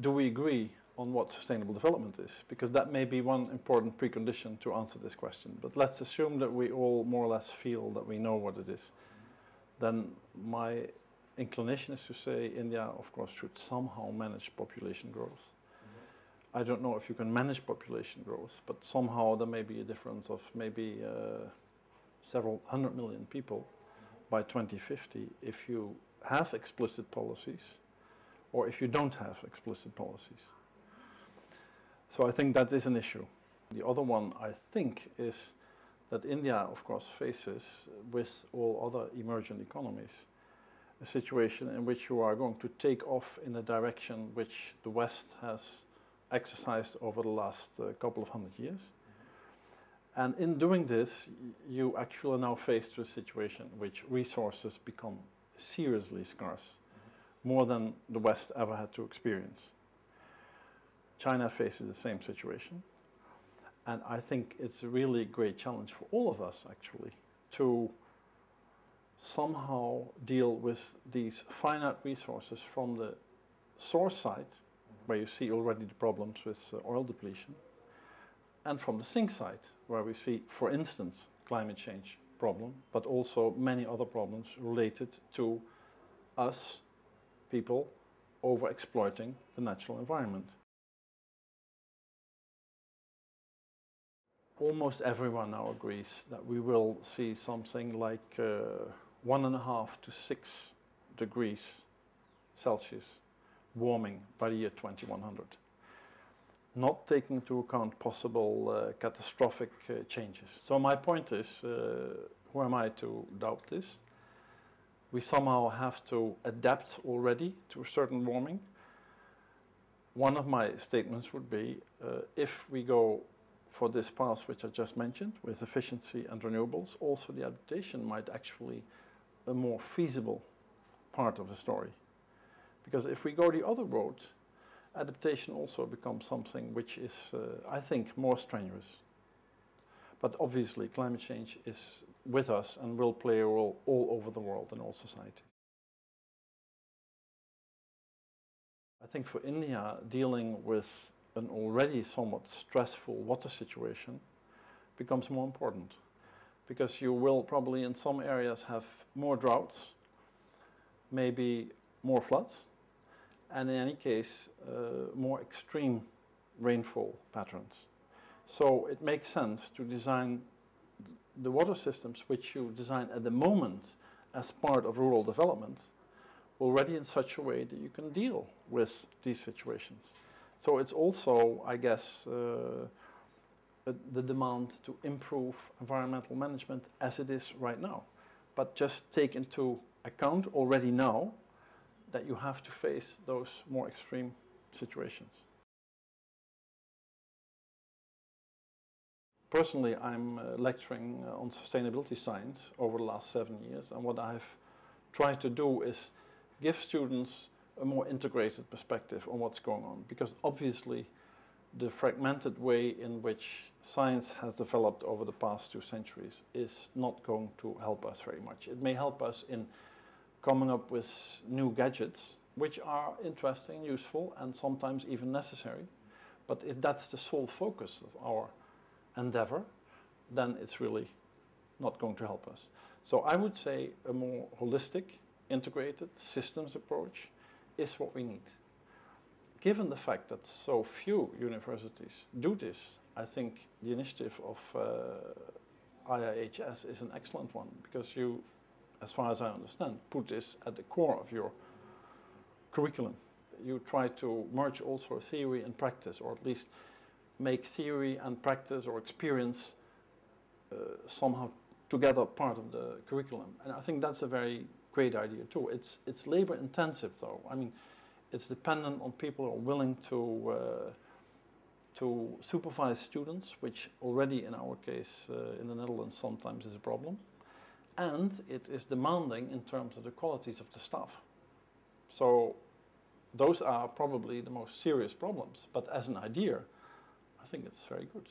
do we agree on what sustainable development is? Because that may be one important precondition to answer this question. But let's assume that we all more or less feel that we know what it is. Then my inclination is to say India, of course, should somehow manage population growth. I don't know if you can manage population growth, but somehow there may be a difference of maybe several 100 million people by 2050 if you have explicit policies or if you don't have explicit policies. So I think that is an issue. The other one, I think, is that India, of course, faces, with all other emerging economies, a situation in which you are going to take off in a direction which the West has exercised over the last couple of 100 years. And in doing this, you actually are now faced with a situation in which resources become seriously scarce, more than the West ever had to experience. China faces the same situation. And I think it's a really great challenge for all of us, actually, to somehow deal with these finite resources from the source side, where you see already the problems with oil depletion, and from the sink side, where we see, for instance, climate change problem, but also many other problems related to us, people, over-exploiting the natural environment. Almost everyone now agrees that we will see something like 1.5 to 6 degrees Celsius warming by the year 2100, not taking into account possible catastrophic changes. So my point is, who am I to doubt this? We somehow have to adapt already to a certain warming. One of my statements would be, if we go for this path which I just mentioned, with efficiency and renewables, also the adaptation might actually be a more feasible part of the story. Because if we go the other road, adaptation also becomes something which is, I think, more strenuous. But obviously climate change is with us and will play a role all over the world in all societies. I think for India, dealing with an already somewhat stressful water situation becomes more important. Because you will probably in some areas have more droughts, maybe more floods, and in any case, more extreme rainfall patterns. So it makes sense to design the water systems which you design at the moment as part of rural development already in such a way that you can deal with these situations. So it's also, I guess, the demand to improve environmental management as it is right now. But just take into account already now that you have to face those more extreme situations. Personally, I'm lecturing on sustainability science over the last 7 years, and what I've tried to do is give students a more integrated perspective on what's going on, because obviously the fragmented way in which science has developed over the past 2 centuries is not going to help us very much. It may help us in coming up with new gadgets, which are interesting, useful, and sometimes even necessary. But if that's the sole focus of our endeavor, then it's really not going to help us. So I would say a more holistic, integrated systems approach is what we need. Given the fact that so few universities do this, I think the initiative of IIHS is an excellent one, because you, as far as I understand, put this at the core of your curriculum. You try to merge also theory and practice, or at least make theory and practice or experience somehow together part of the curriculum. And I think that's a very great idea too. It's labor intensive though. I mean, it's dependent on people who are willing to supervise students, which already in our case in the Netherlands sometimes is a problem. And it is demanding in terms of the qualities of the staff. So those are probably the most serious problems. But as an idea, I think it's very good.